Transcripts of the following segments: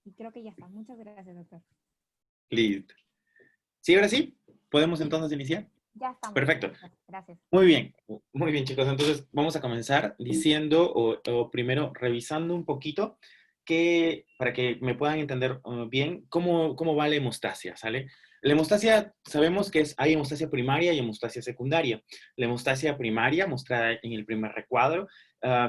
Y creo que ya está. Muchas gracias, doctor. Listo. ¿Sí, ahora sí? ¿Podemos Sí, entonces iniciar? ya estamos Perfecto. listos. Gracias. Muy bien, chicos. Entonces vamos a comenzar diciendo o primero revisando un poquito para que me puedan entender bien cómo va la hemostasia, ¿sale? La hemostasia, sabemos que hay hemostasia primaria y hemostasia secundaria. La hemostasia primaria, mostrada en el primer recuadro,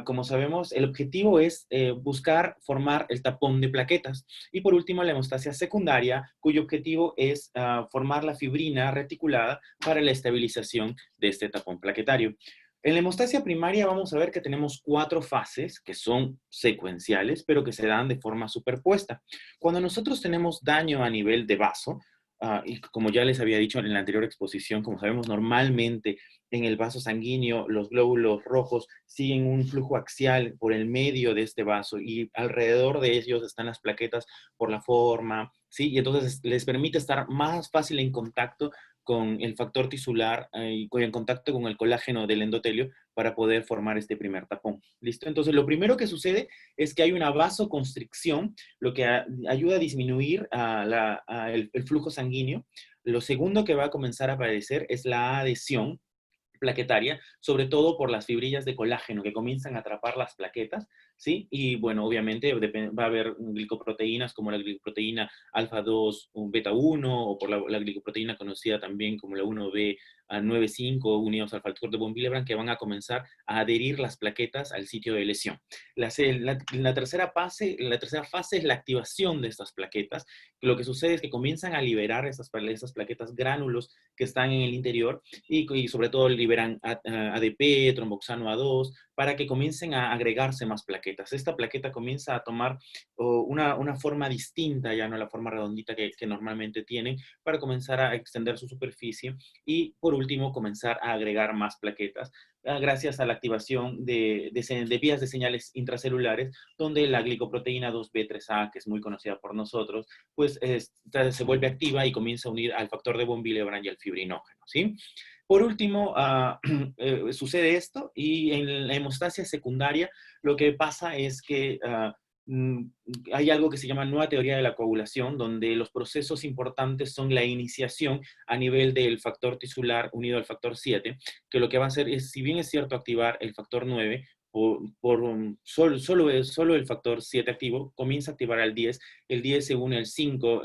como sabemos, el objetivo es buscar formar el tapón de plaquetas. Y por último, la hemostasia secundaria, cuyo objetivo es formar la fibrina reticulada para la estabilización de este tapón plaquetario. En la hemostasia primaria vamos a ver que tenemos 4 fases que son secuenciales, pero que se dan de forma superpuesta. Cuando nosotros tenemos daño a nivel de vaso, y como ya les había dicho en la anterior exposición, como sabemos normalmente en el vaso sanguíneo los glóbulos rojos siguen un flujo axial por el medio de este vaso y alrededor de ellos están las plaquetas por la forma, ¿sí? Y entonces les permite estar más fácil en contacto con el factor tisular y en contacto con el colágeno del endotelio para poder formar este primer tapón. ¿Listo? Entonces, lo primero que sucede es que hay una vasoconstricción, lo que ayuda a disminuir el flujo sanguíneo. Lo segundo que va a comenzar a aparecer es la adhesión plaquetaria, sobre todo por las fibrillas de colágeno que comienzan a atrapar las plaquetas, ¿sí? Y bueno, obviamente va a haber glicoproteínas como la glicoproteína alfa 2 beta 1 o por la glicoproteína conocida también como la 1B a 95 unidos al factor de von Willebrand que van a comenzar a adherir las plaquetas al sitio de lesión. La tercera fase es la activación de estas plaquetas. Lo que sucede es que comienzan a liberar esas plaquetas gránulos que están en el interior y sobre todo liberan ADP, tromboxano A2, para que comiencen a agregarse más plaquetas. Esta plaqueta comienza a tomar una forma distinta, ya no la forma redondita que normalmente tienen, para comenzar a extender su superficie y, por último, comenzar a agregar más plaquetas gracias a la activación de vías de señales intracelulares, donde la glicoproteína 2B3A, que es muy conocida por nosotros, pues se vuelve activa y comienza a unir al factor de von Willebrand y al fibrinógeno, ¿sí? Por último, sucede esto y en la hemostasia secundaria lo que pasa es que mm, hay algo que se llama nueva teoría de la coagulación, donde los procesos importantes son la iniciación a nivel del factor tisular unido al factor 7, que lo que va a hacer es, si bien es cierto, activar el factor 9, solo el factor 7 activo, comienza a activar al 10, el 10 se une al 5,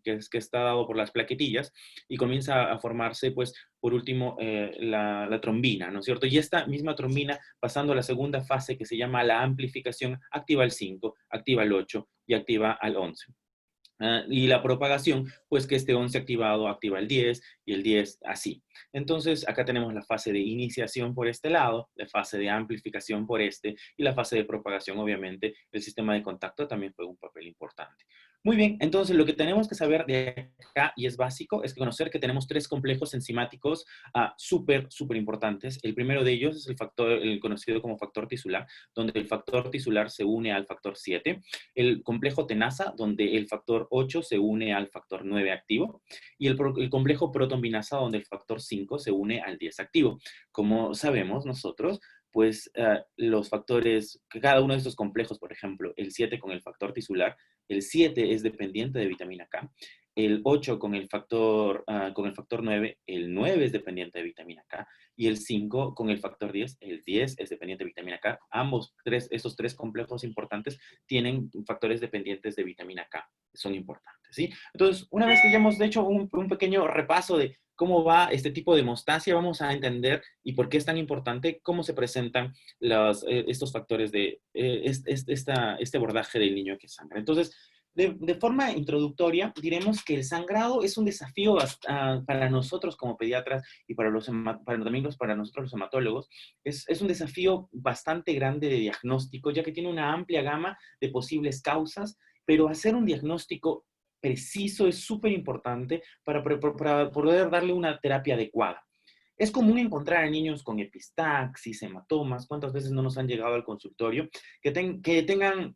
que está dado por las plaquetillas, y comienza a formarse, pues, por último, la trombina, ¿no es cierto? Y esta misma trombina, pasando a la segunda fase que se llama la amplificación, activa el 5, activa el 8 y activa al 11. Y la propagación, pues que este 11 activado activa el 10 y el 10 así. Entonces, acá tenemos la fase de iniciación por este lado, la fase de amplificación por este y la fase de propagación, obviamente, el sistema de contacto también juega un papel importante. Muy bien, entonces lo que tenemos que saber de acá, y es básico, es conocer que tenemos 3 complejos enzimáticos súper importantes. El primero de ellos es el conocido como factor tisular, donde el factor tisular se une al factor 7. El complejo tenaza, donde el factor 8 se une al factor 9 activo, y el complejo protonvinasa, donde el factor 5 se une al 10 activo. Como sabemos nosotros, pues los factores, cada uno de estos complejos, por ejemplo, el 7 con el factor tisular, el 7 es dependiente de vitamina K, el 8 con el factor 9, el 9 es dependiente de vitamina K, y el 5 con el factor 10, el 10 es dependiente de vitamina K. Estos tres complejos importantes tienen factores dependientes de vitamina K, son importantes, ¿sí? Entonces, una vez que ya hemos hecho un pequeño repaso de cómo va este tipo de hemostasia, vamos a entender y por qué es tan importante cómo se presentan estos factores de este abordaje del niño que sangra. Entonces, de forma introductoria, diremos que el sangrado es un desafío para nosotros como pediatras y para nosotros los hematólogos. Es un desafío bastante grande de diagnóstico, ya que tiene una amplia gama de posibles causas, pero hacer un diagnóstico preciso es súper importante para poder darle una terapia adecuada. Es común encontrar a niños con epistaxis, hematomas, ¿cuántas veces no nos han llegado al consultorio? Que tengan,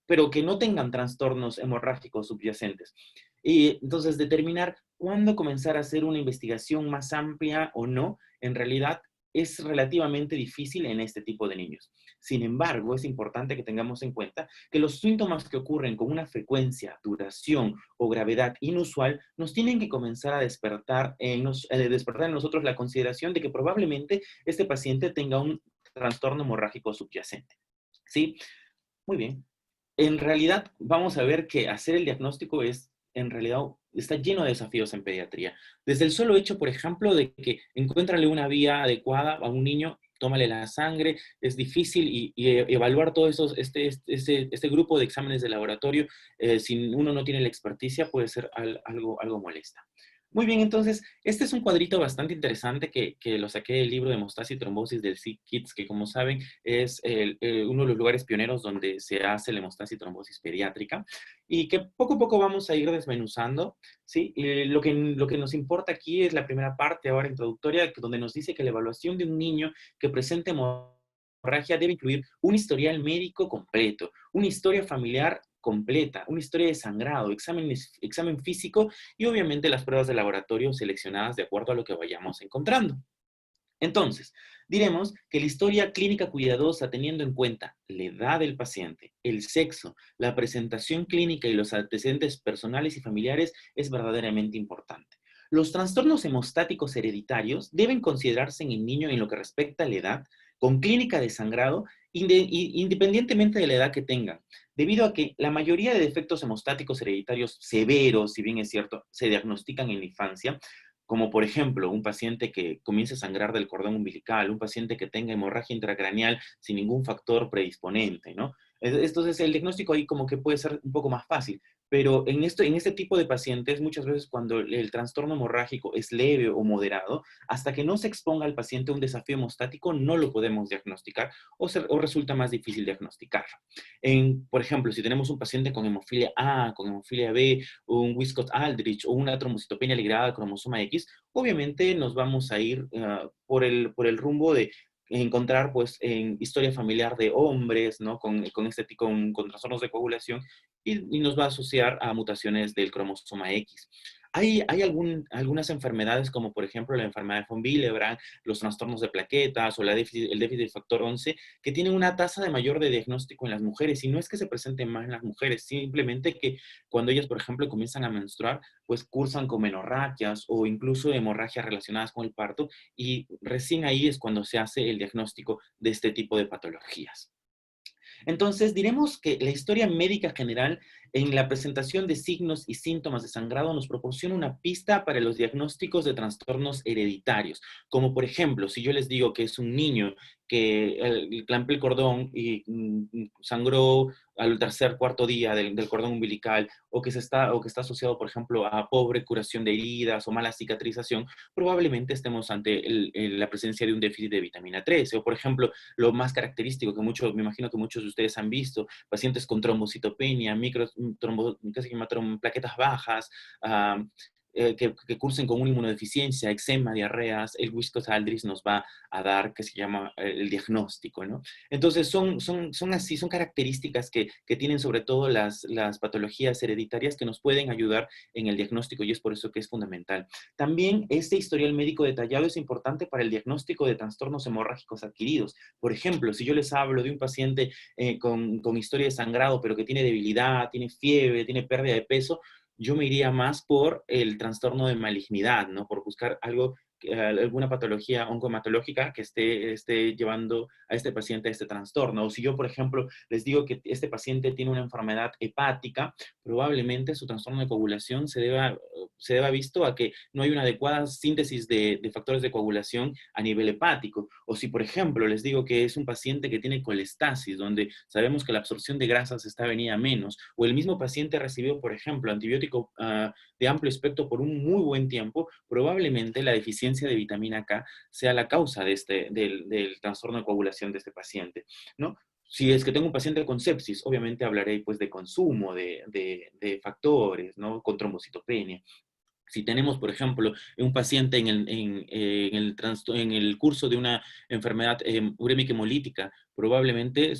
pero que no tengan trastornos hemorrágicos subyacentes. Y entonces determinar cuándo comenzar a hacer una investigación más amplia o no, en realidad es relativamente difícil en este tipo de niños. Sin embargo, es importante que tengamos en cuenta que los síntomas que ocurren con una frecuencia, duración o gravedad inusual nos tienen que comenzar a despertar en nosotros la consideración de que probablemente este paciente tenga un trastorno hemorrágico subyacente. ¿Sí? Muy bien. En realidad, vamos a ver que hacer el diagnóstico en realidad, está lleno de desafíos en pediatría. Desde el solo hecho, por ejemplo, de que encuéntrale una vía adecuada a un niño, tómale la sangre, es difícil y evaluar todo este grupo de exámenes de laboratorio, si uno no tiene la experticia, puede ser algo molesta. Muy bien, entonces, este es un cuadrito bastante interesante que lo saqué del libro de Hemostasia y Trombosis del Sick Kids, que como saben es uno de los lugares pioneros donde se hace la hemostasia y trombosis pediátrica, y que poco a poco vamos a ir desmenuzando, ¿sí? Lo que nos importa aquí es la primera parte, ahora introductoria, donde nos dice que la evaluación de un niño que presente hemorragia debe incluir un historial médico completo, una historia familiar completa, una historia de sangrado, examen físico y obviamente las pruebas de laboratorio seleccionadas de acuerdo a lo que vayamos encontrando. Entonces, diremos que la historia clínica cuidadosa, teniendo en cuenta la edad del paciente, el sexo, la presentación clínica y los antecedentes personales y familiares, es verdaderamente importante. Los trastornos hemostáticos hereditarios deben considerarse en el niño en lo que respecta a la edad, con clínica de sangrado, independientemente de la edad que tengan, debido a que la mayoría de defectos hemostáticos hereditarios severos, si bien es cierto, se diagnostican en la infancia, como por ejemplo un paciente que comience a sangrar del cordón umbilical, un paciente que tenga hemorragia intracraneal sin ningún factor predisponente, ¿no? Entonces el diagnóstico ahí como que puede ser un poco más fácil, pero en este tipo de pacientes, muchas veces cuando el trastorno hemorrágico es leve o moderado, hasta que no se exponga al paciente a un desafío hemostático, no lo podemos diagnosticar o resulta más difícil diagnosticarlo. Por ejemplo, si tenemos un paciente con hemofilia A, con hemofilia B, un Wiskott-Aldrich o una trombocitopenia ligada al cromosoma X, obviamente nos vamos a ir por el rumbo de encontrar pues en historia familiar de hombres, ¿no? Con trastornos de coagulación y nos va a asociar a mutaciones del cromosoma X. Hay algunas enfermedades como por ejemplo la enfermedad de von Willebrand, los trastornos de plaquetas o el déficit del factor 11 que tienen una tasa de mayor de diagnóstico en las mujeres y no es que se presenten más en las mujeres, simplemente que cuando ellas por ejemplo comienzan a menstruar pues cursan con menorragias o incluso hemorragias relacionadas con el parto y recién ahí es cuando se hace el diagnóstico de este tipo de patologías. Entonces, diremos que la historia médica general en la presentación de signos y síntomas de sangrado nos proporciona una pista para los diagnósticos de trastornos hereditarios, como por ejemplo, si yo les digo que es un niño que clampé el cordón y sangró al tercer, cuarto día del cordón umbilical, o que está asociado, por ejemplo, a pobre curación de heridas o mala cicatrización, probablemente estemos ante la presencia de un déficit de vitamina 13, o por ejemplo, lo más característico que me imagino que muchos de ustedes han visto, pacientes con trombocitopenia, ¿qué se llama? Plaquetas bajas, que cursen con una inmunodeficiencia, eczema, diarreas, el Wiskott-Aldrich nos va a dar, que se llama el diagnóstico, ¿no? Entonces, son características que tienen sobre todo las patologías hereditarias que nos pueden ayudar en el diagnóstico y es por eso que es fundamental. También este historial médico detallado es importante para el diagnóstico de trastornos hemorrágicos adquiridos. Por ejemplo, si yo les hablo de un paciente con historia de sangrado, pero que tiene debilidad, tiene fiebre, tiene pérdida de peso, yo me iría más por el trastorno de malignidad, ¿no? Por buscar alguna patología oncohematológica que esté llevando a este paciente a este trastorno. O si yo, por ejemplo, les digo que este paciente tiene una enfermedad hepática, probablemente su trastorno de coagulación se deba visto a que no hay una adecuada síntesis de factores de coagulación a nivel hepático. O si, por ejemplo, les digo que es un paciente que tiene colestasis, donde sabemos que la absorción de grasas está venida a menos, o el mismo paciente recibió, por ejemplo, antibiótico de amplio espectro por un muy buen tiempo, probablemente la deficiencia de vitamina K sea la causa del trastorno de coagulación de este paciente, ¿no? Si es que tengo un paciente con sepsis, obviamente hablaré pues de consumo de factores, ¿no? Con trombocitopenia. Si tenemos, por ejemplo, un paciente en el curso de una enfermedad urémica hemolítica, probablemente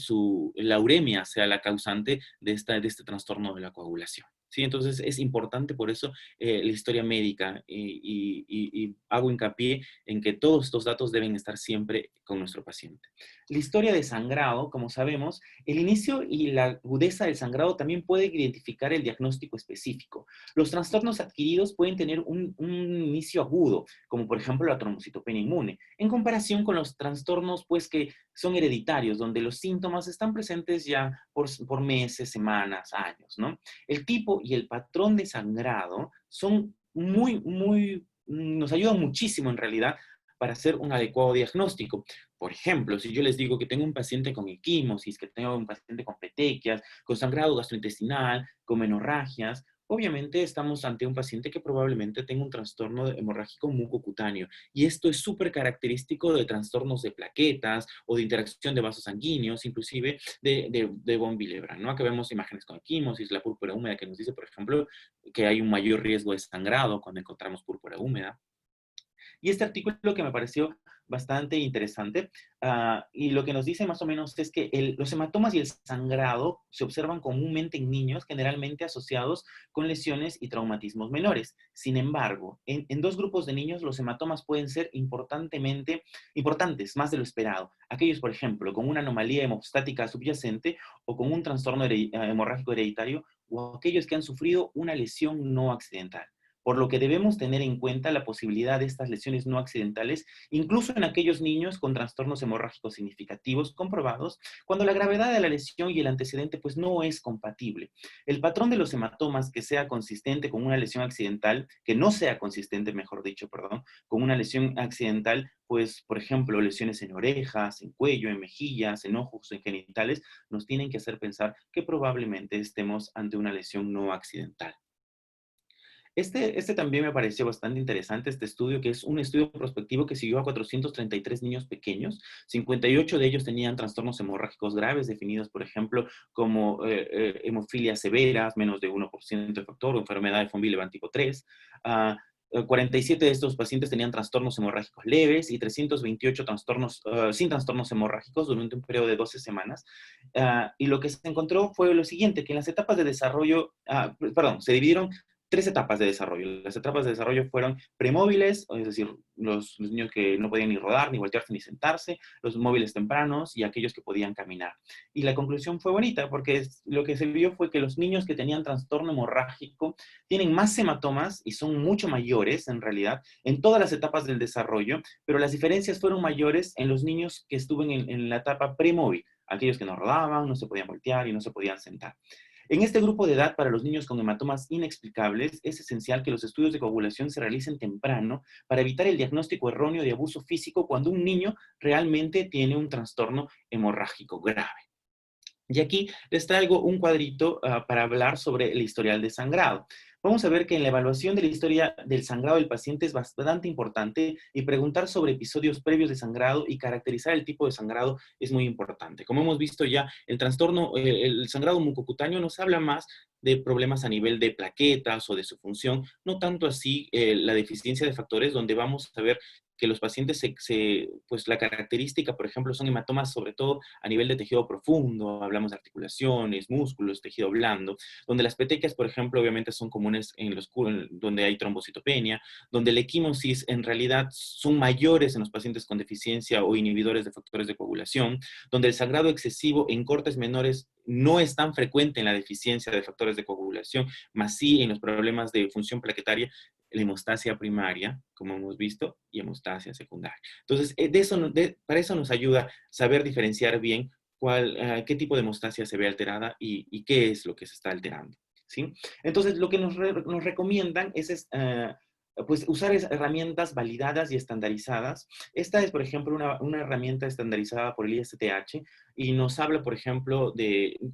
la uremia sea la causante de este trastorno de la coagulación. ¿sí? Entonces es importante por eso la historia médica y hago hincapié en que todos estos datos deben estar siempre con nuestro paciente. La historia de sangrado, como sabemos, el inicio y la agudeza del sangrado también puede identificar el diagnóstico específico. Los trastornos adquiridos pueden tener un inicio agudo, como por ejemplo la trombocitopenia inmune, en comparación con los trastornos pues, que son hereditarios, donde los síntomas están presentes ya por meses, semanas, años, ¿no? El tipo y el patrón de sangrado son nos ayudan muchísimo en realidad para hacer un adecuado diagnóstico. Por ejemplo, si yo les digo que tengo un paciente con equimosis, que tengo un paciente con petequias, con sangrado gastrointestinal, con menorragias, obviamente estamos ante un paciente que probablemente tenga un trastorno hemorrágico mucocutáneo. Y esto es súper característico de trastornos de plaquetas o de interacción de vasos sanguíneos, inclusive de von Willebrand, ¿no? Acá vemos imágenes con equimosis, la púrpura húmeda que nos dice, por ejemplo, que hay un mayor riesgo de sangrado cuando encontramos púrpura húmeda. Y este artículo que me pareció bastante interesante, y lo que nos dice más o menos es que los hematomas y el sangrado se observan comúnmente en niños, generalmente asociados con lesiones y traumatismos menores. Sin embargo, en dos grupos de niños los hematomas pueden ser importantes, más de lo esperado. Aquellos, por ejemplo, con una anomalía hemostática subyacente o con un trastorno hemorrágico hereditario, o aquellos que han sufrido una lesión no accidental, por lo que debemos tener en cuenta la posibilidad de estas lesiones no accidentales, incluso en aquellos niños con trastornos hemorrágicos significativos comprobados, cuando la gravedad de la lesión y el antecedente pues no es compatible. El patrón de los hematomas que sea consistente con una lesión accidental, que no sea consistente, mejor dicho, perdón, con una lesión accidental, pues, por ejemplo, lesiones en orejas, en cuello, en mejillas, en ojos, en genitales, nos tienen que hacer pensar que probablemente estemos ante una lesión no accidental. Este también me pareció bastante interesante, este estudio, que es un estudio prospectivo que siguió a 433 niños pequeños. 58 de ellos tenían trastornos hemorrágicos graves, definidos, por ejemplo, como hemofilias severas, menos de 1% de factor, o enfermedad de von Willebrand tipo 3. 47 de estos pacientes tenían trastornos hemorrágicos leves y 328 sin trastornos hemorrágicos durante un periodo de 12 semanas. Y lo que se encontró fue lo siguiente, que en las etapas de desarrollo, se dividieron tres etapas de desarrollo. Las etapas de desarrollo fueron premóviles, es decir, los niños que no podían ni rodar, ni voltearse, ni sentarse, los móviles tempranos y aquellos que podían caminar. Y la conclusión fue bonita, porque lo que se vio fue que los niños que tenían trastorno hemorrágico tienen más hematomas y son mucho mayores, en realidad, en todas las etapas del desarrollo, pero las diferencias fueron mayores en los niños que estuvieron en la etapa premóvil, aquellos que no rodaban, no se podían voltear y no se podían sentar. En este grupo de edad, para los niños con hematomas inexplicables, es esencial que los estudios de coagulación se realicen temprano para evitar el diagnóstico erróneo de abuso físico cuando un niño realmente tiene un trastorno hemorrágico grave. Y aquí les traigo un cuadrito para hablar sobre el historial de sangrado. Vamos a ver que en la evaluación de la historia del sangrado del paciente es bastante importante y preguntar sobre episodios previos de sangrado y caracterizar el tipo de sangrado es muy importante. Como hemos visto ya, el sangrado mucocutáneo nos habla más de problemas a nivel de plaquetas o de su función, no tanto así la deficiencia de factores, donde vamos a ver que los pacientes, pues la característica, por ejemplo, son hematomas sobre todo a nivel de tejido profundo, hablamos de articulaciones, músculos, tejido blando, donde las petequias, por ejemplo, obviamente son comunes donde hay trombocitopenia, donde la equimosis en realidad son mayores en los pacientes con deficiencia o inhibidores de factores de coagulación, donde el sangrado excesivo en cortes menores no es tan frecuente en la deficiencia de factores de coagulación, más sí en los problemas de función plaquetaria, la hemostasia primaria, como hemos visto, y hemostasia secundaria. Entonces, para eso nos ayuda saber diferenciar bien qué tipo de hemostasia se ve alterada y qué es lo que se está alterando, ¿sí? Entonces, lo que nos recomiendan es pues usar herramientas validadas y estandarizadas. Esta es, por ejemplo, una herramienta estandarizada por el ISTH y nos habla, por ejemplo,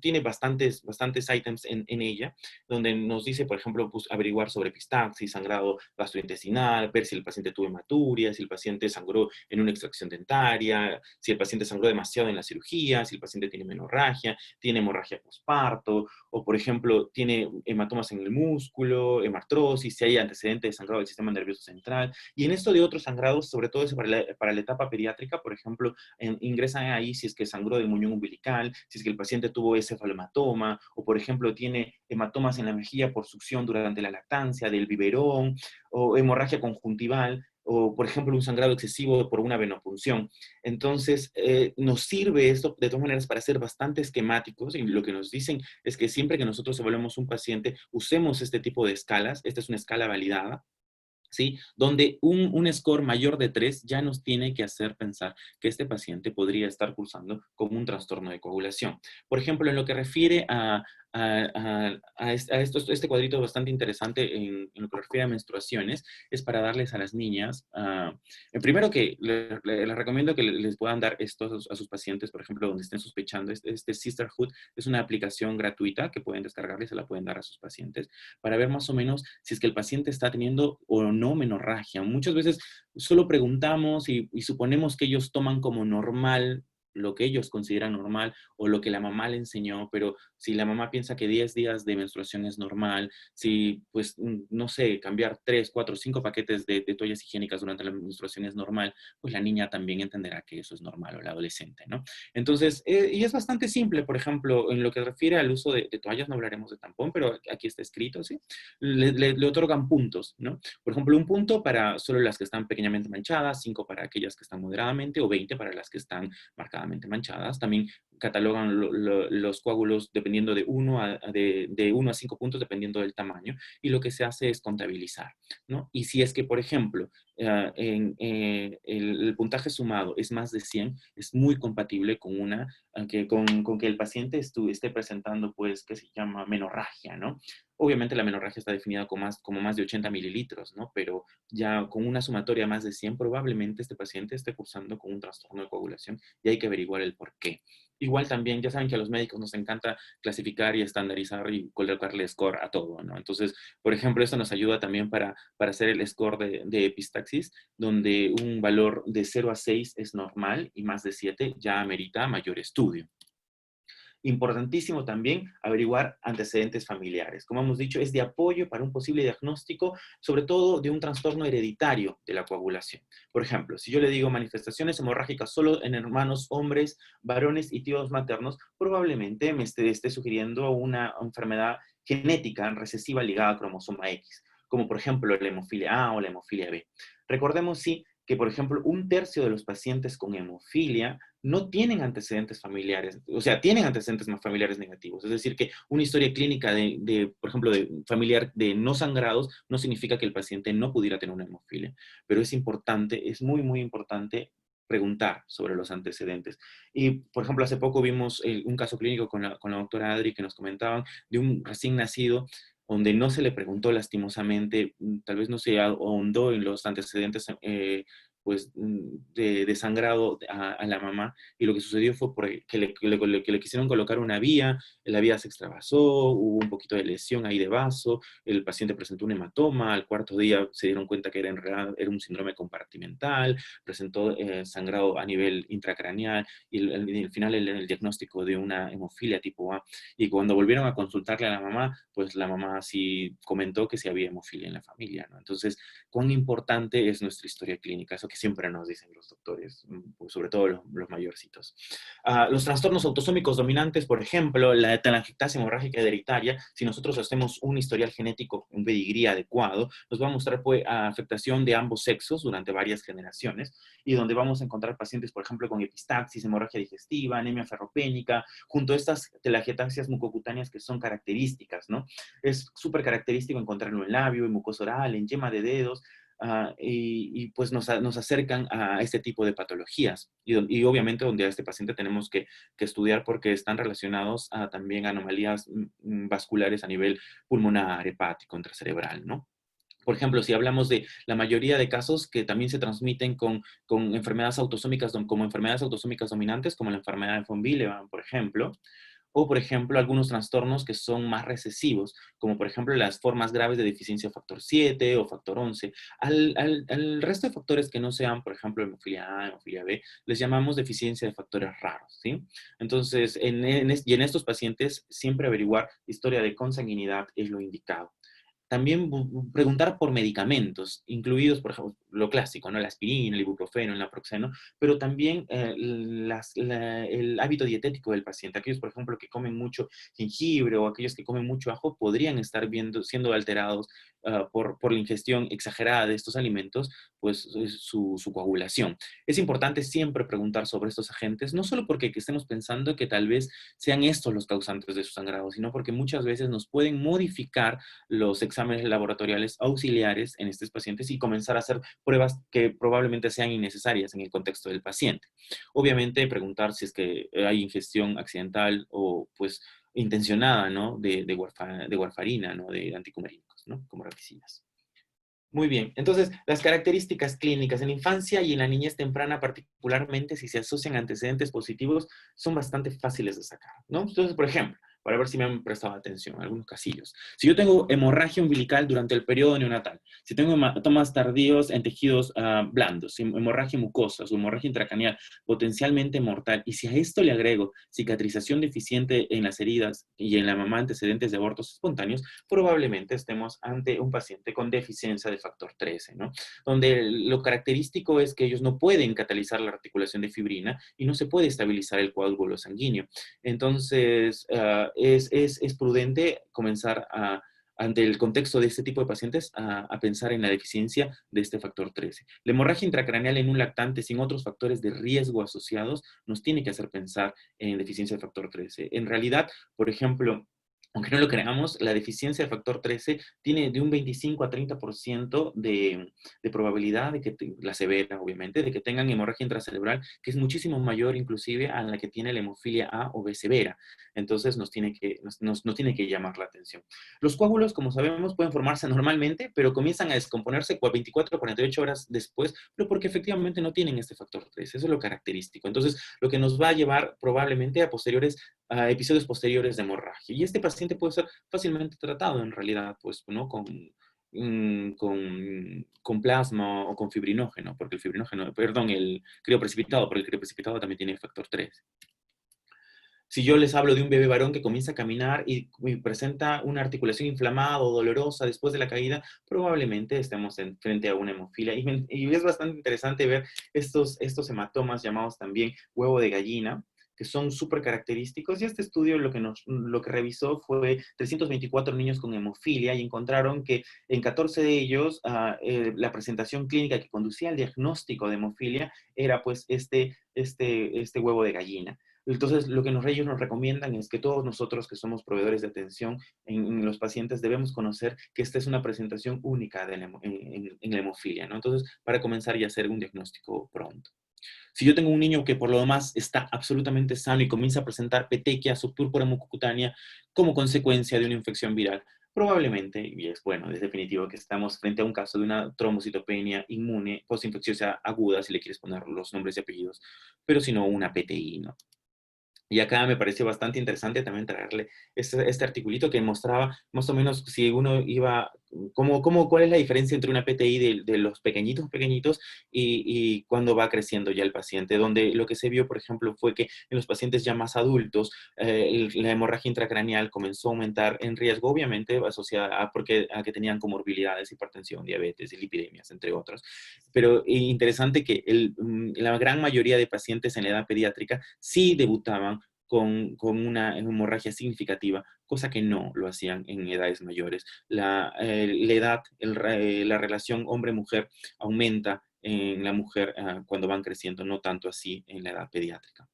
tiene bastantes ítems en ella, donde nos dice, por ejemplo, pues, averiguar sobre epistaxis, sangrado gastrointestinal, ver si el paciente tuvo hematuria, si el paciente sangró en una extracción dentaria, si el paciente sangró demasiado en la cirugía, si el paciente tiene menorragia, tiene hemorragia posparto, o por ejemplo, tiene hematomas en el músculo, hemartrosis, si hay antecedente de sangrado del sistema nervioso central. Y en esto de otros sangrados, sobre todo eso para la etapa pediátrica, por ejemplo, ingresan ahí si es que sangró del muñón umbilical, si es que el paciente tuvo cefalohematoma, o por ejemplo tiene hematomas en la mejilla por succión durante la lactancia, del biberón, o hemorragia conjuntival, o por ejemplo un sangrado excesivo por una venopunción. Entonces, nos sirve esto de todas maneras para ser bastante esquemáticos, y lo que nos dicen es que siempre que nosotros evaluemos un paciente, usemos este tipo de escalas. Esta es una escala validada, ¿sí? Donde un score mayor de 3 ya nos tiene que hacer pensar que este paciente podría estar cursando con un trastorno de coagulación. Por ejemplo, en lo que refiere este cuadrito bastante interesante en lo que refiere a menstruaciones, es para darles a las niñas, primero que les recomiendo que les puedan dar esto a sus pacientes, por ejemplo, donde estén sospechando. Este Sisterhood es una aplicación gratuita que pueden descargar y se la pueden dar a sus pacientes para ver más o menos si es que el paciente está teniendo o no menorragia. Muchas veces solo preguntamos y suponemos que ellos toman como normal lo que ellos consideran normal o lo que la mamá le enseñó, pero si la mamá piensa que 10 días de menstruación es normal, si, pues, no sé, cambiar 3, 4, 5 paquetes de toallas higiénicas durante la menstruación es normal, pues la niña también entenderá que eso es normal, o la adolescente, ¿no? Entonces, y es bastante simple. Por ejemplo, en lo que refiere al uso de toallas, no hablaremos de tampón, pero aquí está escrito, ¿sí? Le otorgan puntos, ¿no? Por ejemplo, un punto para solo las que están pequeñamente manchadas, 5 para aquellas que están moderadamente, o 20 para las que están marcadamente manchadas. También catalogan los coágulos dependiendo de 1 a 5 puntos, dependiendo del tamaño, y lo que se hace es contabilizar, ¿no? Y si es que, por ejemplo, el puntaje sumado es más de 100, es muy compatible con que el paciente esté presentando, pues, que se llama menorragia, ¿no? Obviamente la menorragia está definida como más de 80 mililitros, ¿no? Pero ya con una sumatoria más de 100, probablemente este paciente esté cursando con un trastorno de coagulación, y hay que averiguar el por qué. Igual también, ya saben que a los médicos nos encanta clasificar y estandarizar y colocarle score a todo, ¿no? Entonces, por ejemplo, esto nos ayuda también para hacer el score de epistaxis, donde un valor de 0 a 6 es normal y más de 7 ya amerita mayor estudio. Importantísimo también averiguar antecedentes familiares. Como hemos dicho, es de apoyo para un posible diagnóstico, sobre todo de un trastorno hereditario de la coagulación. Por ejemplo, si yo le digo manifestaciones hemorrágicas solo en hermanos hombres, varones y tíos maternos, probablemente me esté sugiriendo una enfermedad genética recesiva ligada a cromosoma X, como por ejemplo la hemofilia A o la hemofilia B. Recordemos, sí, que por ejemplo un tercio de los pacientes con hemofilia no tienen antecedentes familiares, o sea, tienen antecedentes familiares negativos. Es decir, que una historia clínica por ejemplo, de familiar de no sangrados no significa que el paciente no pudiera tener una hemofilia. Pero es importante, es muy, muy importante preguntar sobre los antecedentes. Y, por ejemplo, hace poco vimos un caso clínico con la doctora Adri, que nos comentaban de un recién nacido donde no se le preguntó lastimosamente, tal vez no se ahondó en los antecedentes, pues, de sangrado a la mamá, y lo que sucedió fue que le quisieron colocar una vía, la vía se extravasó, hubo un poquito de lesión ahí de vaso, el paciente presentó un hematoma, al cuarto día se dieron cuenta que era un síndrome compartimental, presentó sangrado a nivel intracraneal, y al final el diagnóstico de una hemofilia tipo A, y cuando volvieron a consultarle a la mamá, pues la mamá sí comentó que sí había hemofilia en la familia, ¿no? Entonces, cuán importante es nuestra historia clínica, eso que siempre nos dicen los doctores, pues sobre todo los mayorcitos. Los trastornos autosómicos dominantes, por ejemplo, la telangiectasia hemorrágica hereditaria, si nosotros hacemos un historial genético, un pedigrí adecuado, nos va a mostrar, pues, afectación de ambos sexos durante varias generaciones, y donde vamos a encontrar pacientes, por ejemplo, con epistaxis, hemorragia digestiva, anemia ferropénica, junto a estas telangiectasias mucocutáneas que son características, ¿no? Es súper característico encontrarlo en labio, en mucosa oral, en yema de dedos, y pues nos acercan a este tipo de patologías. Y obviamente donde a este paciente tenemos que estudiar, porque están relacionados a también anomalías vasculares a nivel pulmonar, hepático, intracerebral, ¿no? Por ejemplo, si hablamos de la mayoría de casos que también se transmiten con enfermedades autosómicas, como enfermedades autosómicas dominantes, como la enfermedad de von Willebrand, por ejemplo, o, por ejemplo, algunos trastornos que son más recesivos, como por ejemplo las formas graves de deficiencia de factor 7 o factor 11. Al resto de factores que no sean, por ejemplo, hemofilia A, hemofilia B, les llamamos deficiencia de factores raros, ¿sí? Entonces, y en estos pacientes, siempre averiguar historia de consanguinidad es lo indicado. también preguntar por medicamentos, incluidos, por ejemplo, lo clásico, ¿no? La aspirina, el ibuprofeno, el naproxeno, pero también el hábito dietético del paciente. Aquellos, por ejemplo, que comen mucho jengibre o aquellos que comen mucho ajo podrían estar siendo alterados por la ingestión exagerada de estos alimentos, pues su coagulación. Es importante siempre preguntar sobre estos agentes, no solo porque estemos pensando que tal vez sean estos los causantes de su sangrado, sino porque muchas veces nos pueden modificar los exámenes laboratoriales auxiliares en estos pacientes y comenzar a hacer pruebas que probablemente sean innecesarias en el contexto del paciente. Obviamente, preguntar si es que hay ingestión accidental o pues intencionada, ¿no? De warfarina, ¿no? De anticomarínicos, ¿no? Como herbicidas. Muy bien, entonces las características clínicas en la infancia y en la niñez temprana, particularmente si se asocian antecedentes positivos, son bastante fáciles de sacar, ¿no? Entonces, por ejemplo, para ver si me han prestado atención, algunos casillos. Si yo tengo hemorragia umbilical durante el periodo neonatal, si tengo hematomas tardíos en tejidos blandos, hemorragia mucosa o hemorragia intracraneal potencialmente mortal, y si a esto le agrego cicatrización deficiente en las heridas y en la mamá antecedentes de abortos espontáneos, probablemente estemos ante un paciente con deficiencia de factor 13, ¿no? Donde lo característico es que ellos no pueden catalizar la articulación de fibrina y no se puede estabilizar el coágulo sanguíneo. Entonces, es prudente comenzar ante el contexto de este tipo de pacientes, a pensar en la deficiencia de este factor 13. La hemorragia intracraneal en un lactante sin otros factores de riesgo asociados nos tiene que hacer pensar en deficiencia de factor 13. En realidad, por ejemplo, aunque no lo creamos, la deficiencia de factor 13 tiene de un 25 a 30% de probabilidad de que, la severa obviamente, de que tengan hemorragia intracerebral, que es muchísimo mayor inclusive a la que tiene la hemofilia A o B severa. Entonces nos tiene que llamar la atención. Los coágulos, como sabemos, pueden formarse normalmente, pero comienzan a descomponerse 24 o 48 horas después, pero porque efectivamente no tienen este factor 13. Eso es lo característico. Entonces, lo que nos va a llevar probablemente a episodios posteriores de hemorragia. Y este paciente puede ser fácilmente tratado en realidad, pues, ¿no? Con plasma o con fibrinógeno, porque el fibrinógeno, perdón, el crioprecipitado, porque el crioprecipitado también tiene factor 3. Si yo les hablo de un bebé varón que comienza a caminar y presenta una articulación inflamada o dolorosa después de la caída, probablemente estemos frente a una hemofilia. Y es bastante interesante ver estos hematomas llamados también huevo de gallina, que son súper característicos. Y este estudio lo que revisó fue 324 niños con hemofilia y encontraron que en 14 de ellos la presentación clínica que conducía al diagnóstico de hemofilia era pues este huevo de gallina. Entonces, lo que ellos nos recomiendan es que todos nosotros que somos proveedores de atención en los pacientes debemos conocer que esta es una presentación única en la hemofilia, ¿no? Entonces, para comenzar y hacer un diagnóstico pronto. Si yo tengo un niño que por lo demás está absolutamente sano y comienza a presentar petequia subpúrpura mucocutánea como consecuencia de una infección viral, probablemente, y es bueno, es definitivo que estamos frente a un caso de una trombocitopenia inmune postinfecciosa aguda, si le quieres poner los nombres y apellidos, pero si no, una PTI, ¿no? Y acá me pareció bastante interesante también traerle este articulito que mostraba más o menos si uno iba, cuál es la diferencia entre una PTI de los pequeñitos y cuando va creciendo ya el paciente, donde lo que se vio, por ejemplo, fue que en los pacientes ya más adultos, la hemorragia intracraneal comenzó a aumentar en riesgo, obviamente asociada a que tenían comorbilidades, hipertensión, diabetes y lipidemias, entre otros. Pero interesante que la gran mayoría de pacientes en la edad pediátrica sí debutaban con una hemorragia significativa, cosa que no lo hacían en edades mayores. La edad, la relación hombre-mujer aumenta en la mujer cuando van creciendo, no tanto así en la edad pediátrica.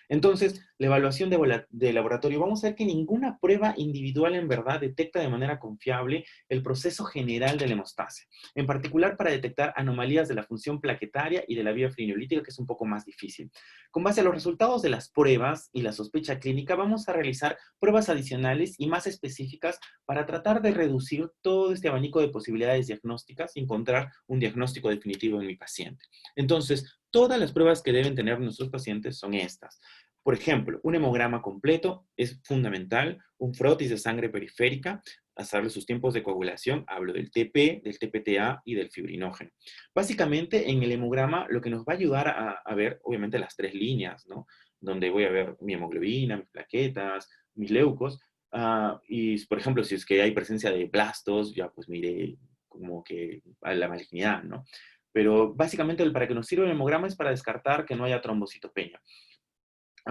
Entonces, la evaluación de laboratorio, vamos a ver que ninguna prueba individual en verdad detecta de manera confiable el proceso general de la hemostasia, en particular para detectar anomalías de la función plaquetaria y de la vía fibrinolítica, que es un poco más difícil. Con base a los resultados de las pruebas y la sospecha clínica, vamos a realizar pruebas adicionales y más específicas para tratar de reducir todo este abanico de posibilidades diagnósticas y encontrar un diagnóstico definitivo en mi paciente. Entonces, todas las pruebas que deben tener nuestros pacientes son estas. Por ejemplo, un hemograma completo es fundamental, un frotis de sangre periférica, a saber sus tiempos de coagulación, hablo del TP, del TPTA y del fibrinógeno. Básicamente, en el hemograma lo que nos va a ayudar a ver, obviamente, las tres líneas, ¿no? Donde voy a ver mi hemoglobina, mis plaquetas, mis leucos, Y, por ejemplo, si es que hay presencia de blastos, ya pues mire como que a la malignidad, ¿no? Pero básicamente para que nos sirva el hemograma es para descartar que no haya trombocitopenia.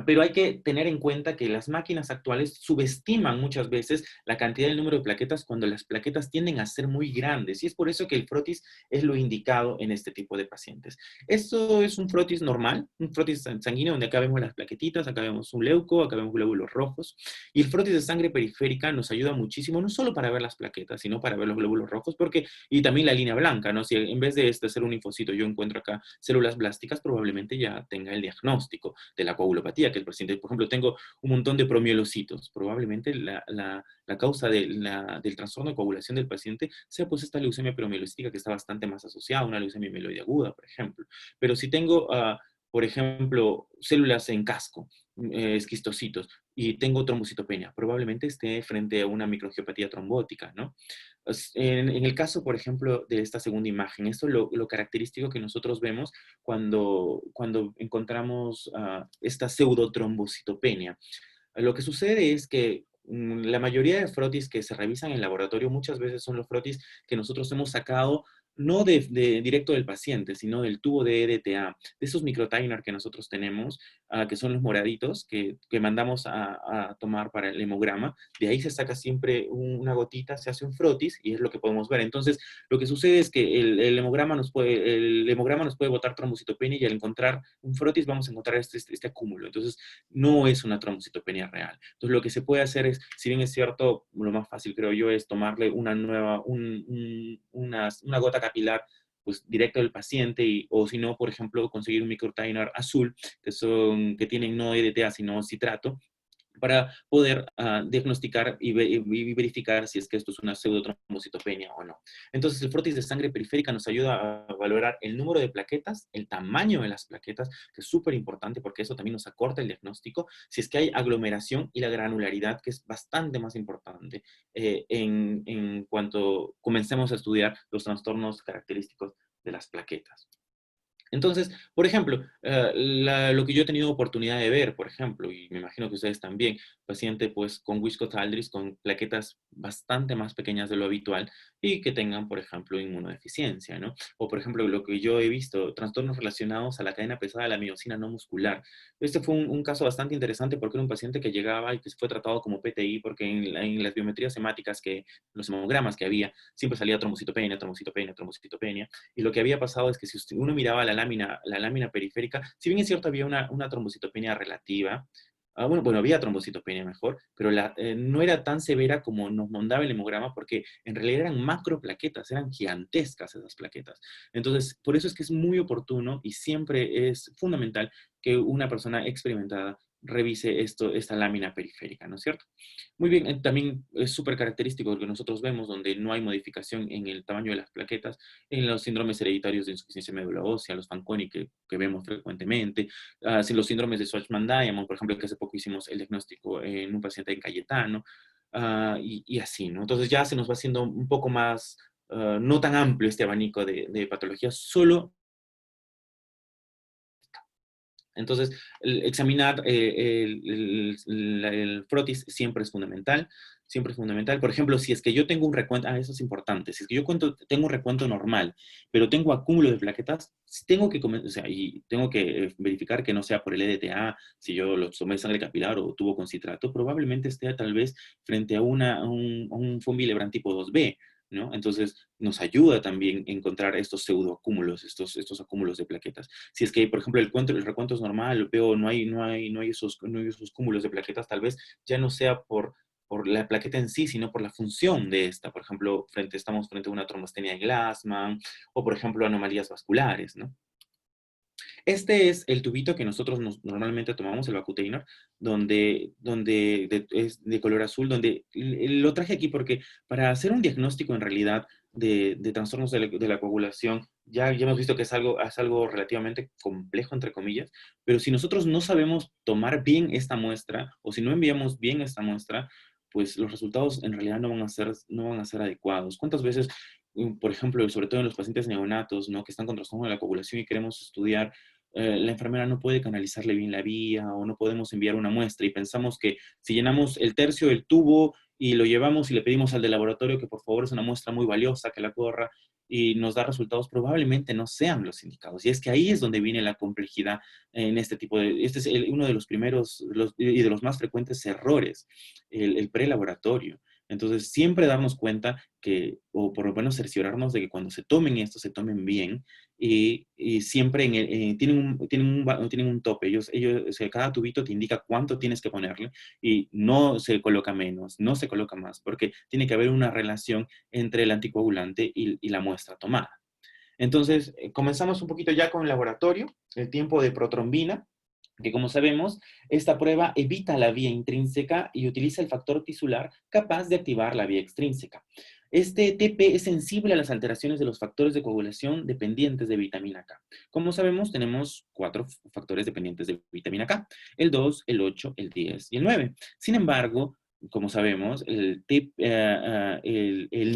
Pero hay que tener en cuenta que las máquinas actuales subestiman muchas veces la cantidad del número de plaquetas cuando las plaquetas tienden a ser muy grandes. Y es por eso que el frotis es lo indicado en este tipo de pacientes. Esto es un frotis normal, un frotis sanguíneo donde acá vemos las plaquetitas, acá vemos un leuco, acá vemos glóbulos rojos. Y el frotis de sangre periférica nos ayuda muchísimo, no solo para ver las plaquetas, sino para ver los glóbulos rojos, y también la línea blanca, ¿no? Si en vez de hacer un linfocito yo encuentro acá células blásticas, probablemente ya tenga el diagnóstico de la coagulopatía, que el paciente, por ejemplo, tengo un montón de promielocitos. Probablemente la causa del trastorno de coagulación del paciente sea pues esta leucemia promielocítica que está bastante más asociada a una leucemia mieloide aguda, por ejemplo. Pero si tengo, por ejemplo, células en casco, esquistocitos, y tengo trombocitopenia, probablemente esté frente a una microangiopatía trombótica, ¿no? En el caso, por ejemplo, de esta segunda imagen, esto es lo característico que nosotros vemos cuando encontramos esta pseudotrombocitopenia. Lo que sucede es que la mayoría de frotis que se revisan en laboratorio muchas veces son los frotis que nosotros hemos sacado no directo del paciente, sino del tubo de EDTA, de esos microtiners que nosotros tenemos, que son los moraditos, que mandamos a tomar para el hemograma. De ahí se saca siempre una gotita, se hace un frotis y es lo que podemos ver. Entonces, lo que sucede es que el hemograma nos puede botar trombocitopenia y al encontrar un frotis vamos a encontrar este acúmulo. Entonces, no es una trombocitopenia real. Entonces, lo que se puede hacer es, si bien es cierto, lo más fácil creo yo es tomarle una gota capilar pues directo del paciente o si no, por ejemplo, conseguir un microtiner azul que tienen no EDTA sino citrato para poder diagnosticar y verificar si es que esto es una pseudotrombocitopenia o no. Entonces, el frotis de sangre periférica nos ayuda a valorar el número de plaquetas, el tamaño de las plaquetas, que es súper importante porque eso también nos acorta el diagnóstico, si es que hay aglomeración y la granularidad, que es bastante más importante en cuanto comencemos a estudiar los trastornos característicos de las plaquetas. Entonces, por ejemplo, lo que yo he tenido oportunidad de ver, por ejemplo, y me imagino que ustedes también, paciente pues con Wiskott-Aldrich con plaquetas bastante más pequeñas de lo habitual y que tengan, por ejemplo, inmunodeficiencia, ¿no? O, por ejemplo, lo que yo he visto, trastornos relacionados a la cadena pesada de la miosina no muscular. Este fue un caso bastante interesante porque era un paciente que llegaba y que fue tratado como PTI porque en las biometrías hemáticas, los hemogramas que había, siempre salía trombocitopenia, trombocitopenia, trombocitopenia. Y lo que había pasado es que si uno miraba la lámina periférica, si bien es cierto había una trombocitopenia relativa, bueno, había trombocitopenia mejor, pero no era tan severa como nos mandaba el hemograma porque en realidad eran macroplaquetas, eran gigantescas esas plaquetas. Entonces, por eso es que es muy oportuno y siempre es fundamental que una persona experimentada revise esta lámina periférica, ¿no es cierto? Muy bien, también es súper característico lo que nosotros vemos donde no hay modificación en el tamaño de las plaquetas, en los síndromes hereditarios de insuficiencia médula ósea, los Fanconi que vemos frecuentemente, los síndromes de Shwachman-Diamond, por ejemplo, que hace poco hicimos el diagnóstico en un paciente en Cayetano, y así, ¿no? Entonces ya se nos va haciendo un poco más, no tan amplio este abanico de patologías, solo. Entonces, examinar el frotis siempre es fundamental, siempre es fundamental. Por ejemplo, si es que yo tengo un recuento, eso es importante, si es que yo tengo un recuento normal, pero tengo acúmulo de plaquetas, o sea, y tengo que verificar que no sea por el EDTA, si yo lo tomé sangre capilar o tubo con citrato, probablemente esté tal vez frente a un von Willebrand tipo 2B, ¿no? Entonces, nos ayuda también encontrar estos pseudoacúmulos, estos acúmulos de plaquetas. Si es que, por ejemplo, el recuento es normal, veo no hay esos cúmulos de plaquetas, tal vez ya no sea por la plaqueta en sí, sino por la función de esta. Por ejemplo, estamos frente a una trombostenia de Glassman, o por ejemplo, anomalías vasculares, ¿no? Este es el tubito que nosotros normalmente tomamos, el Vacutainer, es de color azul, donde lo traje aquí porque para hacer un diagnóstico en realidad de trastornos de la coagulación, ya hemos visto que es algo relativamente complejo, entre comillas, pero si nosotros no sabemos tomar bien esta muestra, o si no enviamos bien esta muestra, pues los resultados en realidad no van a ser adecuados. ¿Cuántas veces, por ejemplo, sobre todo en los pacientes neonatos, ¿no? Que están con trastorno de la coagulación y queremos estudiar la enfermera no puede canalizarle bien la vía o no podemos enviar una muestra y pensamos que si llenamos el tercio del tubo y lo llevamos y le pedimos al del laboratorio que por favor es una muestra muy valiosa, que la corra y nos da resultados, probablemente no sean los indicados. Y es que ahí es donde viene la complejidad en este tipo de, este es uno de los primeros y de los más frecuentes errores, el prelaboratorio. Entonces, siempre darnos cuenta que, o por lo menos cerciorarnos de que cuando se tomen esto, se tomen bien y siempre tienen un tope. O sea, cada tubito te indica cuánto tienes que ponerle y no se coloca menos, no se coloca más, porque tiene que haber una relación entre el anticoagulante y la muestra tomada. Entonces, comenzamos un poquito ya con el laboratorio, el tiempo de protrombina, que como sabemos, esta prueba evita la vía intrínseca y utiliza el factor tisular capaz de activar la vía extrínseca. Este TP es sensible a las alteraciones de los factores de coagulación dependientes de vitamina K. Como sabemos, tenemos 4 factores dependientes de vitamina K, el 2, el 8, el 10 y el 9. Sin embargo, como sabemos, el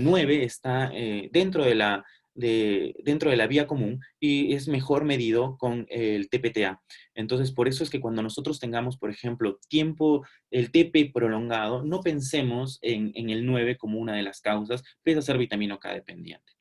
9 está dentro de la vía común y es mejor medido con el TPTA. Entonces, por eso es que cuando nosotros tengamos, por ejemplo, el TP prolongado, no pensemos en el 9 como una de las causas, pese a ser vitamina K dependiente.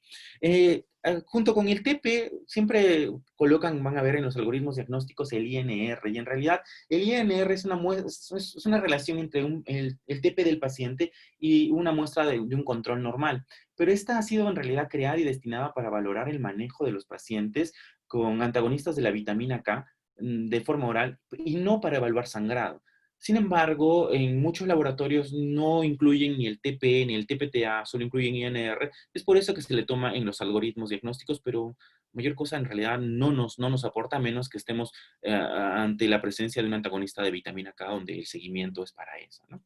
Junto con el TP, siempre van a ver en los algoritmos diagnósticos el INR, y en realidad el INR es una relación entre el TP del paciente y una muestra de un control normal. Pero esta ha sido en realidad creada y destinada para valorar el manejo de los pacientes con antagonistas de la vitamina K de forma oral y no para evaluar sangrado. Sin embargo, en muchos laboratorios no incluyen ni el TP ni el TPTA, solo incluyen INR. Es por eso que se le toma en los algoritmos diagnósticos, pero mayor cosa en realidad no nos aporta, a menos que estemos ante la presencia de un antagonista de vitamina K, donde el seguimiento es para eso, ¿no?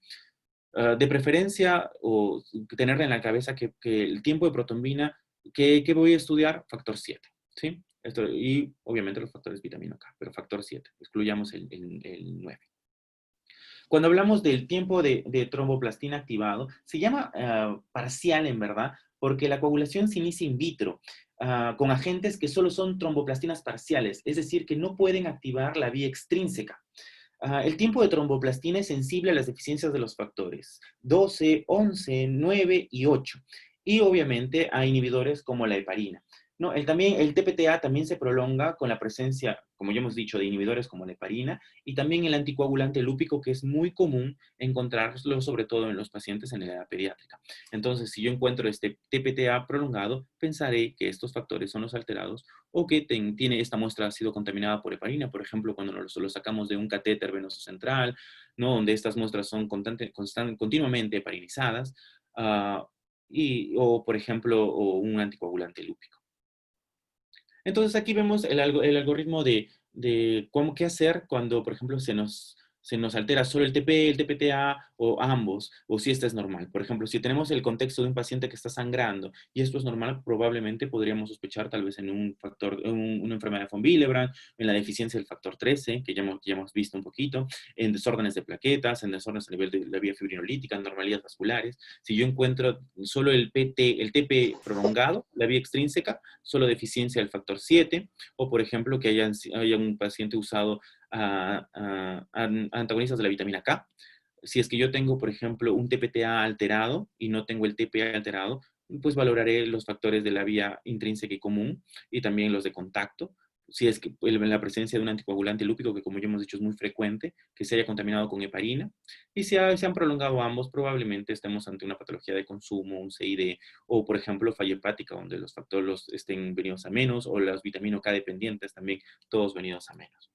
De preferencia, o tenerla en la cabeza que el tiempo de protombina, que voy a estudiar, factor 7, ¿sí? Y obviamente los factores vitamina K, pero factor 7, excluyamos el 9. Cuando hablamos del tiempo de tromboplastina activado, se llama parcial en verdad, porque la coagulación se inicia in vitro, con agentes que solo son tromboplastinas parciales, es decir, que no pueden activar la vía extrínseca. El tiempo de tromboplastina es sensible a las deficiencias de los factores 12, 11, 9 y 8. Y obviamente a inhibidores como la heparina. No, el TPTA también se prolonga con la presencia, como ya hemos dicho, de inhibidores como la heparina y también el anticoagulante lúpico, que es muy común encontrarlo sobre todo en los pacientes en la edad pediátrica. Entonces, si yo encuentro este TPTA prolongado, pensaré que estos factores son los alterados o que esta muestra ha sido contaminada por heparina, por ejemplo, cuando lo sacamos de un catéter venoso central, ¿no? Donde estas muestras son continuamente heparinizadas, o por ejemplo, o un anticoagulante lúpico. Entonces aquí vemos el algoritmo de qué hacer cuando, por ejemplo, se nos altera solo el TP, el TPTA o ambos, o si este es normal. Por ejemplo, si tenemos el contexto de un paciente que está sangrando y esto es normal, probablemente podríamos sospechar tal vez en una enfermedad de von Willebrand, en la deficiencia del factor 13, que ya hemos visto un poquito, en desórdenes de plaquetas, en desórdenes a nivel de la vía fibrinolítica, en normalidades vasculares. Si yo encuentro solo el TP prolongado, la vía extrínseca, solo deficiencia del factor 7, o por ejemplo que haya un paciente usado antagonistas de la vitamina K. Si es que yo tengo, por ejemplo, un TPTA alterado y no tengo el TPA alterado, pues valoraré los factores de la vía intrínseca y común y también los de contacto. Si es que la presencia de un anticoagulante lúpico, que como ya hemos dicho es muy frecuente, que se haya contaminado con heparina, y si se han prolongado ambos, probablemente estemos ante una patología de consumo, un CID, o por ejemplo falla hepática, donde los factores estén venidos a menos, o las vitaminas K dependientes también, todos venidos a menos.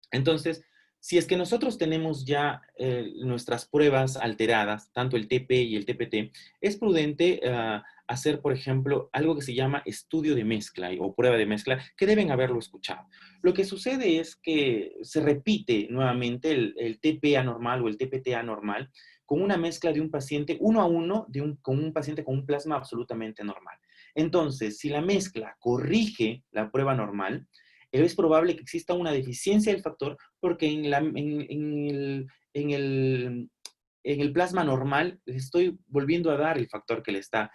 Entonces, si es que nosotros tenemos ya nuestras pruebas alteradas, tanto el TP y el TPT, es prudente hacer, por ejemplo, algo que se llama estudio de mezcla o prueba de mezcla, que deben haberlo escuchado. Lo que sucede es que se repite nuevamente el TP anormal o el TPT anormal con una mezcla de un paciente uno a uno con un paciente con un plasma absolutamente normal. Entonces, si la mezcla corrige la prueba normal, es probable que exista una deficiencia del factor porque en el plasma normal le estoy volviendo a dar el factor que le está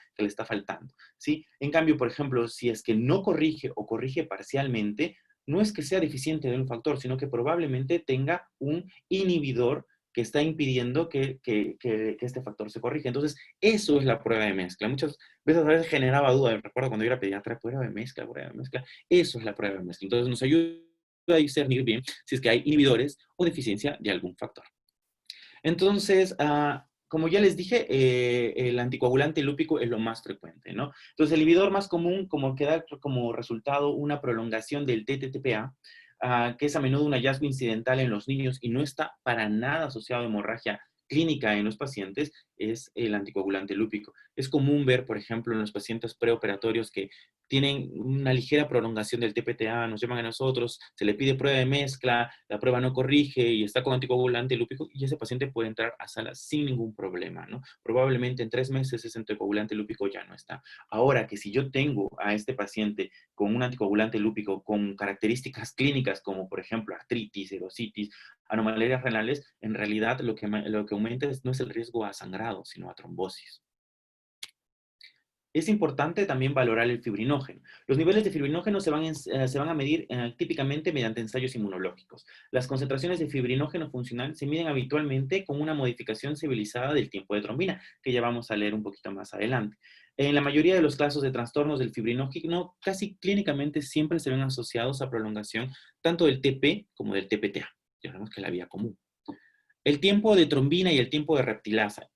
faltando, ¿sí? En cambio, por ejemplo, si es que no corrige o corrige parcialmente, no es que sea deficiente de un factor, sino que probablemente tenga un inhibidor que está impidiendo que este factor se corrija. Entonces, eso es la prueba de mezcla. Muchas veces a veces generaba duda. Recuerdo cuando yo era pediatra, prueba de mezcla, prueba de mezcla. Eso es la prueba de mezcla. Entonces, nos ayuda a discernir bien si es que hay inhibidores o deficiencia de algún factor. Entonces, como ya les dije, el anticoagulante lúpico es lo más frecuente, ¿no? Entonces, el inhibidor más común, como que da como resultado una prolongación del TTPA, que es a menudo un hallazgo incidental en los niños y no está para nada asociado a hemorragia clínica en los pacientes, es el anticoagulante lúpico. Es común ver, por ejemplo, en los pacientes preoperatorios que tienen una ligera prolongación del TPTA, nos llaman a nosotros, se le pide prueba de mezcla, la prueba no corrige y está con anticoagulante lúpico y ese paciente puede entrar a sala sin ningún problema, ¿no? Probablemente en 3 meses ese anticoagulante lúpico ya no está. Ahora que si yo tengo a este paciente con un anticoagulante lúpico con características clínicas como por ejemplo artritis, erositis, anomalías renales, en realidad lo que aumenta no es el riesgo a sangrado, sino a trombosis. Es importante también valorar el fibrinógeno. Los niveles de fibrinógeno se van a medir típicamente mediante ensayos inmunológicos. Las concentraciones de fibrinógeno funcional se miden habitualmente con una modificación civilizada del tiempo de trombina, que ya vamos a leer un poquito más adelante. En la mayoría de los casos de trastornos del fibrinógeno, casi clínicamente siempre se ven asociados a prolongación tanto del TP como del TPTA. Ya vemos que es la vía común. El tiempo de trombina y el tiempo de reptilasa.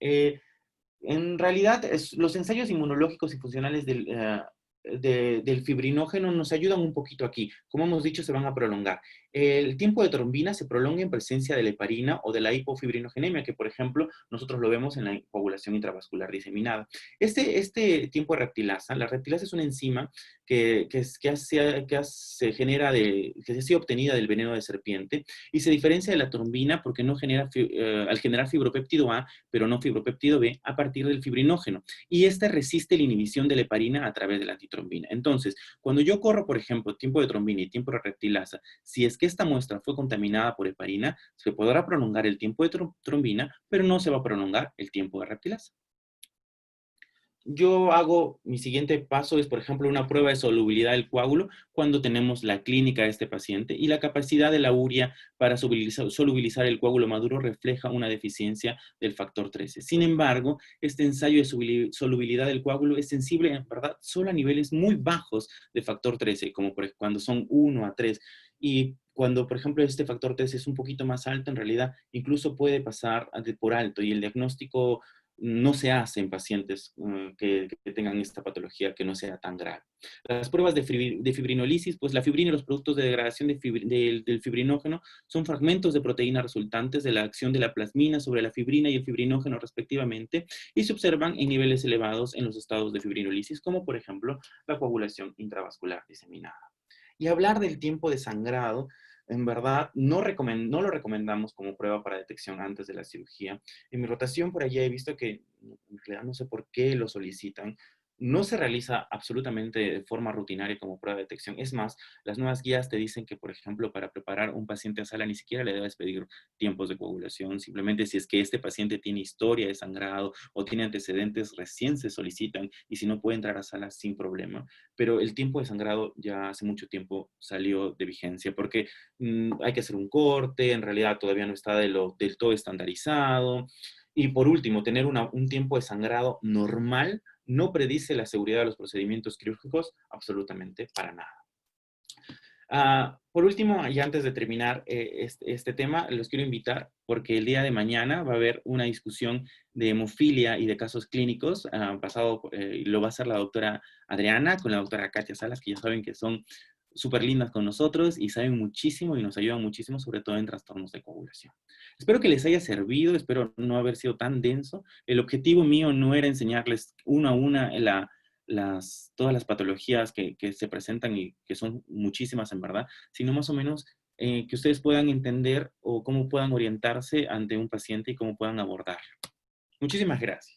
En realidad, los ensayos inmunológicos y funcionales del fibrinógeno nos ayudan un poquito aquí. Como hemos dicho, se van a prolongar. El tiempo de trombina se prolonga en presencia de la heparina o de la hipofibrinogenemia, que por ejemplo nosotros lo vemos en la coagulación intravascular diseminada. Este tiempo de reptilasa, la reptilasa es una enzima que se genera que se ha sido obtenida del veneno de serpiente y se diferencia de la trombina porque no genera, al generar fibropéptido A, pero no fibropéptido B, a partir del fibrinógeno. Y esta resiste la inhibición de la heparina a través de la antitrombina. Entonces, cuando yo corro, por ejemplo, tiempo de trombina y tiempo de reptilasa, si es que esta muestra fue contaminada por heparina, se podrá prolongar el tiempo de trombina, pero no se va a prolongar el tiempo de reptilasa. Yo hago, mi siguiente paso es, por ejemplo, una prueba de solubilidad del coágulo cuando tenemos la clínica de este paciente y la capacidad de la urea para solubilizar el coágulo maduro refleja una deficiencia del factor 13. Sin embargo, este ensayo de solubilidad del coágulo es sensible, en verdad, solo a niveles muy bajos de factor 13, como cuando son 1 a 3. Y cuando, por ejemplo, este factor 13 es un poquito más alto, en realidad incluso puede pasar por alto y el diagnóstico no se hace en pacientes que tengan esta patología que no sea tan grave. Las pruebas de fibrinolisis, pues la fibrina y los productos de degradación del fibrinógeno son fragmentos de proteína resultantes de la acción de la plasmina sobre la fibrina y el fibrinógeno respectivamente y se observan en niveles elevados en los estados de fibrinolisis, como por ejemplo la coagulación intravascular diseminada. Y hablar del tiempo de sangrado, en verdad, no lo recomendamos como prueba para detección antes de la cirugía. En mi rotación por allá he visto que, en realidad no sé por qué lo solicitan, no se realiza absolutamente de forma rutinaria como prueba de detección. Es más, las nuevas guías te dicen que, por ejemplo, para preparar un paciente a sala ni siquiera le debes pedir tiempos de coagulación. Simplemente si es que este paciente tiene historia de sangrado o tiene antecedentes, recién se solicitan y si no puede entrar a sala sin problema. Pero el tiempo de sangrado ya hace mucho tiempo salió de vigencia porque hay que hacer un corte, en realidad todavía no está del todo estandarizado. Y por último, tener un tiempo de sangrado normal no predice la seguridad de los procedimientos quirúrgicos absolutamente para nada. Por último, y antes de terminar este tema, los quiero invitar porque el día de mañana va a haber una discusión de hemofilia y de casos clínicos, lo va a hacer la doctora Adriana con la doctora Katia Salas, que ya saben que son súper lindas con nosotros y saben muchísimo y nos ayudan muchísimo, sobre todo en trastornos de coagulación. Espero que les haya servido, espero no haber sido tan denso. El objetivo mío no era enseñarles una a una todas las patologías que se presentan y que son muchísimas en verdad, sino más o menos que ustedes puedan entender o cómo puedan orientarse ante un paciente y cómo puedan abordarlo. Muchísimas gracias.